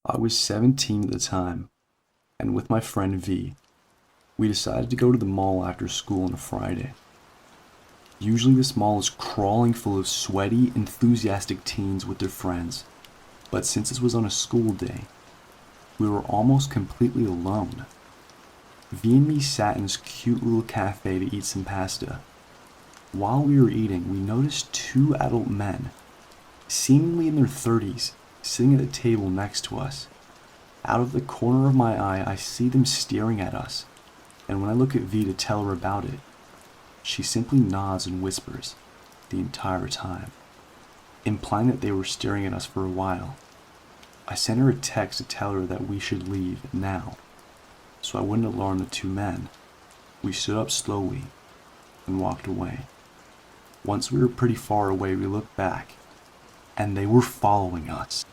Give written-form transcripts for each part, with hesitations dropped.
I was 17 at the time, and with my friend V, we decided to go to the mall after school on a Friday. Usually this mall is crawling full of sweaty, enthusiastic teens with their friends, but since this was on a school day, we were almost completely alone. V and me sat in this cute little cafe to eat some pasta. While we were eating, we noticed two adult men, seemingly in their 30s, sitting at a table next to us. Out of the corner of my eye, I see them staring at us, and when I look at V to tell her about it, she simply nods and whispers the entire time, implying that they were staring at us for a while. I sent her a text to tell her that we should leave now, so I wouldn't alarm the two men. We stood up slowly and walked away. Once we were pretty far away, we looked back, and they were following us.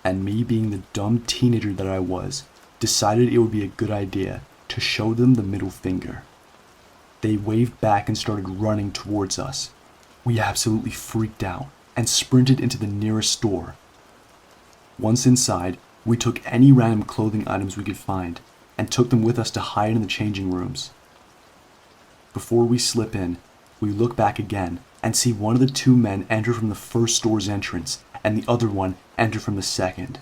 And me, being the dumb teenager that I was, decided it would be a good idea to show them the middle finger. They waved back and started running towards us. We absolutely freaked out and sprinted into the nearest store. Once inside, we took any random clothing items we could find and took them with us to hide in the changing rooms. Before we slip in, we look back again and see one of the two men enter from the first store's entrance and the other one enter from the second.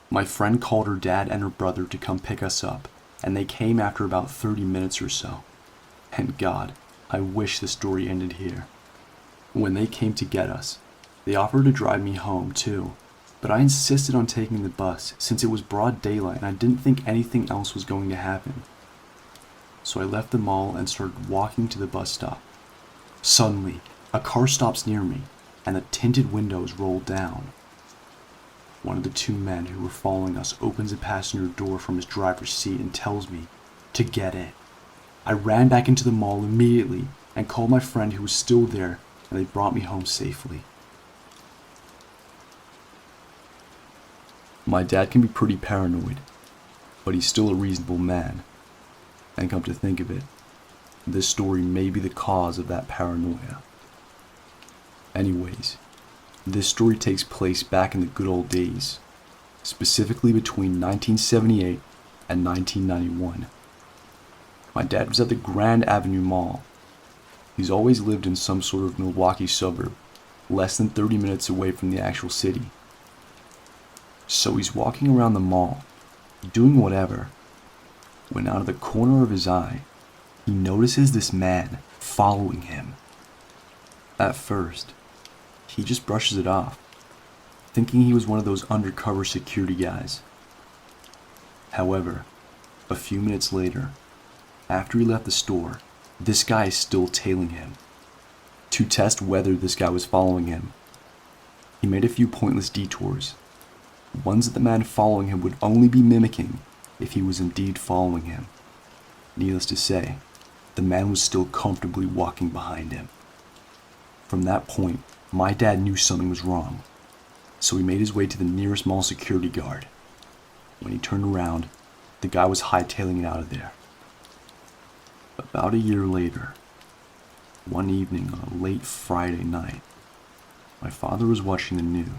My friend called her dad and her brother to come pick us up, and they came after about 30 minutes or so. And God, I wish the story ended here. When they came to get us, they offered to drive me home too, but I insisted on taking the bus since it was broad daylight and I didn't think anything else was going to happen. So I left the mall and started walking to the bus stop. Suddenly, a car stops near me, and the tinted windows roll down. One of the two men who were following us opens the passenger door from his driver's seat and tells me to get in. I ran back into the mall immediately and called my friend who was still there, and they brought me home safely. My dad can be pretty paranoid, but he's still a reasonable man. And come to think of it, this story may be the cause of that paranoia. Anyways, this story takes place back in the good old days, specifically between 1978 and 1991. My dad was at the Grand Avenue Mall. He's always lived in some sort of Milwaukee suburb, less than 30 minutes away from the actual city. So he's walking around the mall, doing whatever, when out of the corner of his eye, he notices this man following him. At first, he just brushes it off, thinking he was one of those undercover security guys. However, a few minutes later, after he left the store, this guy is still tailing him. To test whether this guy was following him, he made a few pointless detours, ones that the man following him would only be mimicking if he was indeed following him. Needless to say, the man was still comfortably walking behind him. From that point, my dad knew something was wrong, so he made his way to the nearest mall security guard. When he turned around, the guy was hightailing it out of there. About a year later, one evening on a late Friday night, my father was watching the news,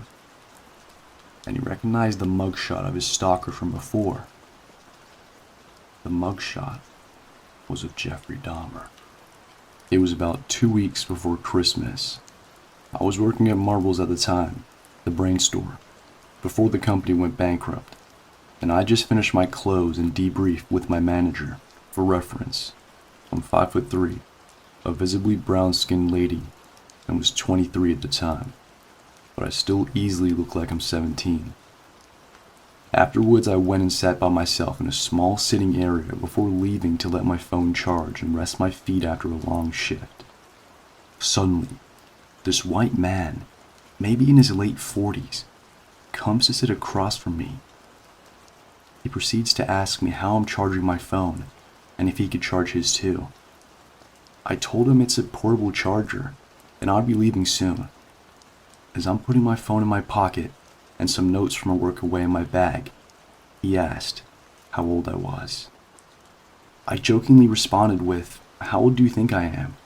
and he recognized the mugshot of his stalker from before. The mugshot was of Jeffrey Dahmer. It was about 2 weeks before Christmas. I was working at Marbles at the time, the brain store, before the company went bankrupt, and I just finished my close and debrief with my manager. For reference, I'm 5'3", a visibly brown-skinned lady, and was 23 at the time, but I still easily look like I'm 17. Afterwards, I went and sat by myself in a small sitting area before leaving to let my phone charge and rest my feet after a long shift. Suddenly, this white man, maybe in his late 40s, comes to sit across from me. He proceeds to ask me how I'm charging my phone and if he could charge his too. I told him it's a portable charger and I'd be leaving soon. As I'm putting my phone in my pocket and some notes from my work away in my bag, he asked how old I was. I jokingly responded with, "How old do you think I am?"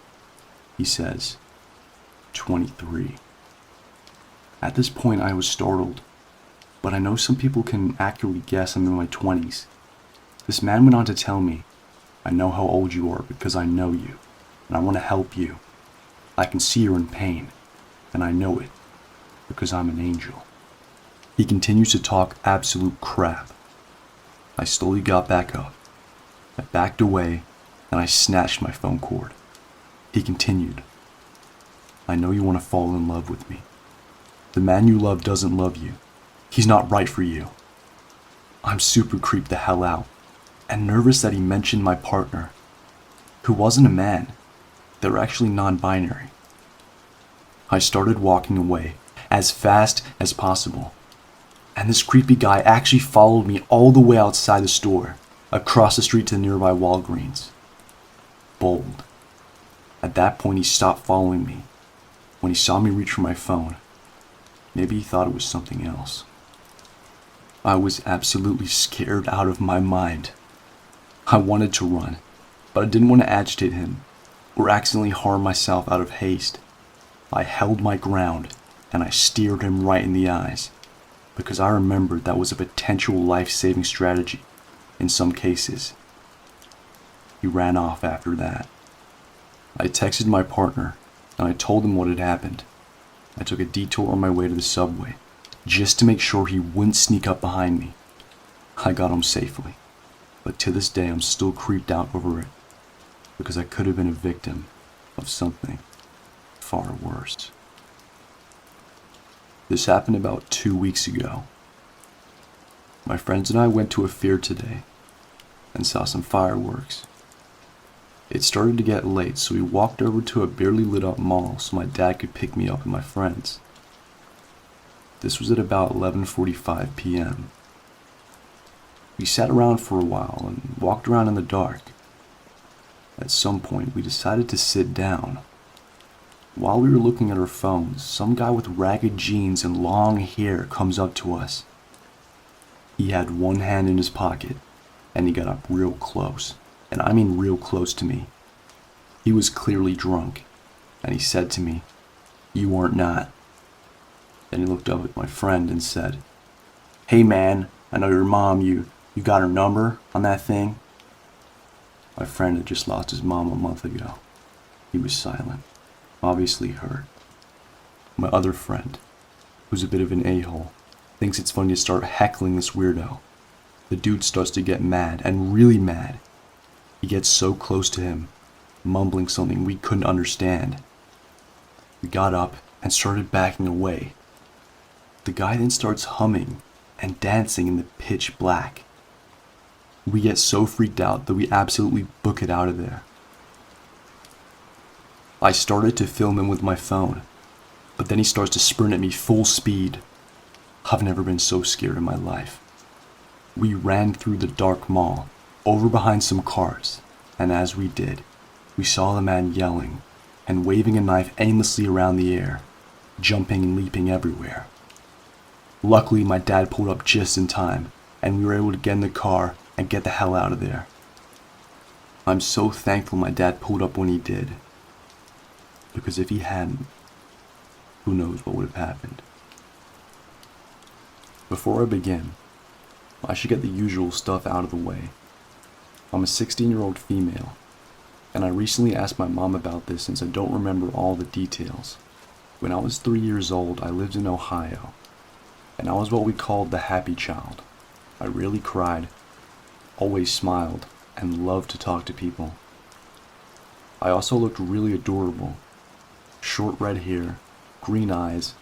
He says, 23. At this point I was startled, but I know some people can accurately guess I'm in my 20s. This man went on to tell me, "I know how old you are because I know you, and I want to help you. I can see you're in pain, and I know it because I'm an angel." He continues to talk absolute crap. I slowly got back up. I backed away, and I snatched my phone cord. He continued, "I know you want to fall in love with me. The man you love doesn't love you. He's not right for you." I'm super creeped the hell out, and nervous that he mentioned my partner, who wasn't a man. They were actually non-binary. I started walking away as fast as possible, and this creepy guy actually followed me all the way outside the store, across the street to the nearby Walgreens. Bold. At that point, he stopped following me. When he saw me reach for my phone, maybe he thought it was something else. I was absolutely scared out of my mind. I wanted to run, but I didn't want to agitate him or accidentally harm myself out of haste. I held my ground and I stared him right in the eyes, because I remembered that was a potential life-saving strategy in some cases. He ran off after that. I texted my partner and I told him what had happened. I took a detour on my way to the subway just to make sure he wouldn't sneak up behind me. I got home safely, but to this day I'm still creeped out over it, because I could have been a victim of something far worse. This happened about 2 weeks ago. My friends and I went to a fair today and saw some fireworks. It started to get late, so we walked over to a barely lit up mall so my dad could pick me up and my friends. This was at about 11:45 p.m. We sat around for a while and walked around in the dark. At some point, we decided to sit down. While we were looking at our phones, some guy with ragged jeans and long hair comes up to us. He had one hand in his pocket, and he got up real close, and I mean real close to me. He was clearly drunk, and he said to me, "You weren't not." Then he looked up at my friend and said, "Hey man, I know your mom, you got her number on that thing?" My friend had just lost his mom a month ago. He was silent, obviously hurt. My other friend, who's a bit of an a-hole, thinks it's funny to start heckling this weirdo. The dude starts to get mad, and really mad. He gets so close to him, mumbling something we couldn't understand. We got up and started backing away. The guy then starts humming and dancing in the pitch black. We get so freaked out that we absolutely book it out of there. I started to film him with my phone, but then he starts to sprint at me full speed. I've never been so scared in my life. We ran through the dark mall, over behind some cars, and as we did, we saw the man yelling and waving a knife aimlessly around the air, jumping and leaping everywhere. Luckily, my dad pulled up just in time, and we were able to get in the car and get the hell out of there. I'm so thankful my dad pulled up when he did, because if he hadn't, who knows what would have happened. Before I begin, I should get the usual stuff out of the way. I'm a 16-year-old female, and I recently asked my mom about this since I don't remember all the details. When I was 3 years old, I lived in Ohio, and I was what we called the happy child. I rarely cried, always smiled, and loved to talk to people. I also looked really adorable. Short red hair, green eyes,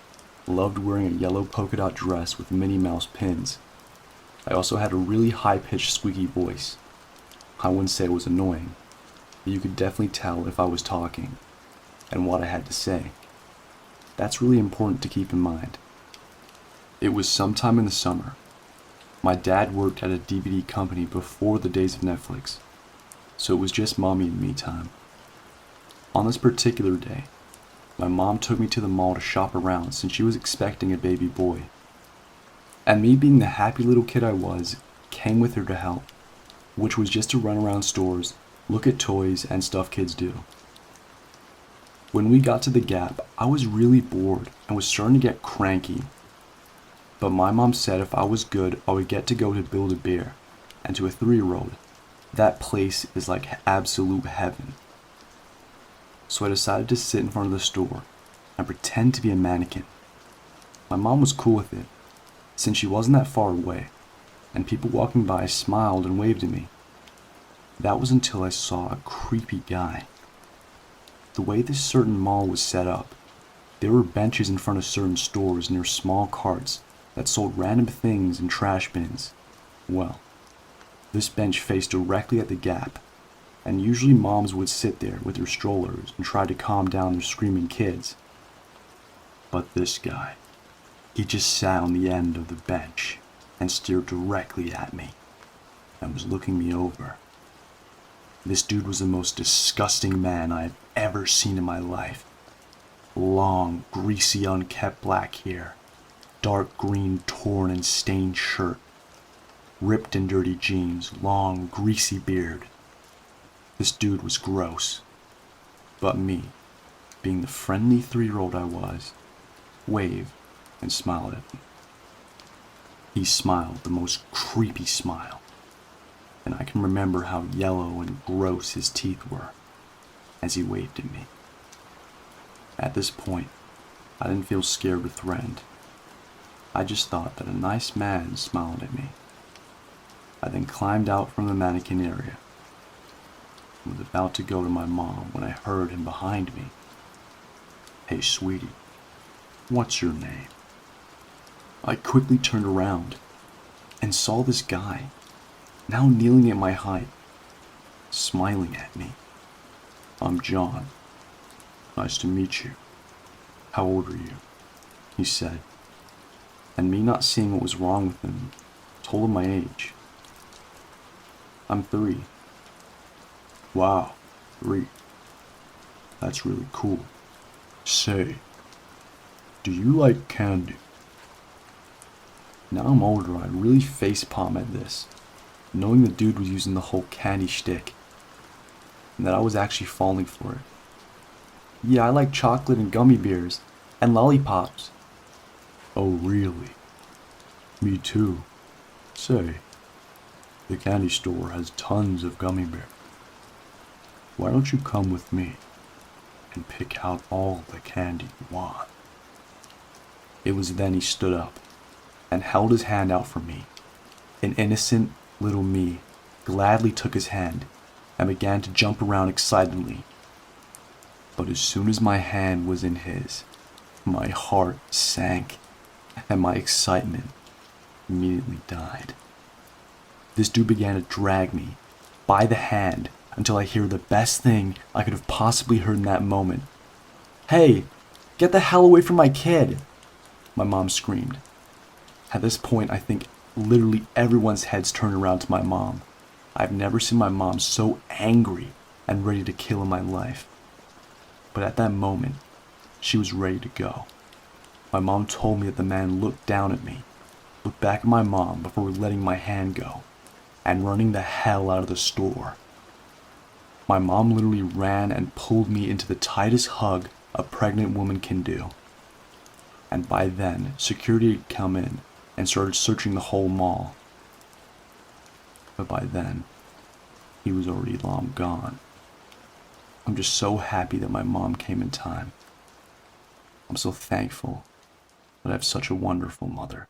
loved wearing a yellow polka dot dress with Minnie Mouse pins. I also had a really high-pitched squeaky voice. I wouldn't say it was annoying, but you could definitely tell if I was talking and what I had to say. That's really important to keep in mind. It was sometime in the summer. My dad worked at a DVD company before the days of Netflix, so it was just mommy and me time. On this particular day, my mom took me to the mall to shop around since she was expecting a baby boy. And me being the happy little kid I was, came with her to help, which was just to run around stores, look at toys and stuff kids do. When we got to the Gap, I was really bored and was starting to get cranky. But my mom said if I was good, I would get to go to Build-A-Bear, and to a 3-year-old, that place is like absolute heaven. So I decided to sit in front of the store and pretend to be a mannequin. My mom was cool with it, since she wasn't that far away, and people walking by smiled and waved at me. That was until I saw a creepy guy. The way this certain mall was set up, there were benches in front of certain stores near small carts that sold random things in trash bins. Well, this bench faced directly at the gap, and usually moms would sit there with their strollers and try to calm down their screaming kids. But this guy, he just sat on the end of the bench and stared directly at me and was looking me over. This dude was the most disgusting man I had ever seen in my life. Long, greasy, unkempt black hair, dark green torn and stained shirt, ripped and dirty jeans, long, greasy beard. This dude was gross. But me, being the friendly 3-year-old I was, waved and smiled at him. He smiled the most creepy smile, and I can remember how yellow and gross his teeth were as he waved at me. At this point, I didn't feel scared or threatened. I just thought that a nice man smiled at me. I then climbed out from the mannequin area and was about to go to my mom when I heard him behind me. "Hey, sweetie, what's your name?" I quickly turned around and saw this guy, now kneeling at my height, smiling at me. "I'm John. Nice to meet you. How old are you?" he said. And me not seeing what was wrong with him, told him my age. "I'm 3. "Wow, 3. That's really cool. Say, do you like candy?" Now I'm older, I really facepalm at this, knowing the dude was using the whole candy shtick, and that I was actually falling for it. "Yeah, I like chocolate and gummy bears, and lollipops." "Oh, really? Me too. Say, the candy store has tons of gummy bears. Why don't you come with me and pick out all the candy you want?" It was then he stood up and held his hand out for me. An innocent little me gladly took his hand and began to jump around excitedly. But as soon as my hand was in his, my heart sank and my excitement immediately died. This dude began to drag me by the hand until I hear the best thing I could have possibly heard in that moment. "Hey, get the hell away from my kid!" my mom screamed. At this point, I think literally everyone's heads turned around to my mom. I've never seen my mom so angry and ready to kill in my life. But at that moment, she was ready to go. My mom told me that the man looked down at me, looked back at my mom before letting my hand go, and running the hell out of the store. My mom literally ran and pulled me into the tightest hug a pregnant woman can do. And by then, security had come in and started searching the whole mall. But by then, he was already long gone. I'm just so happy that my mom came in time. I'm so thankful that I have such a wonderful mother.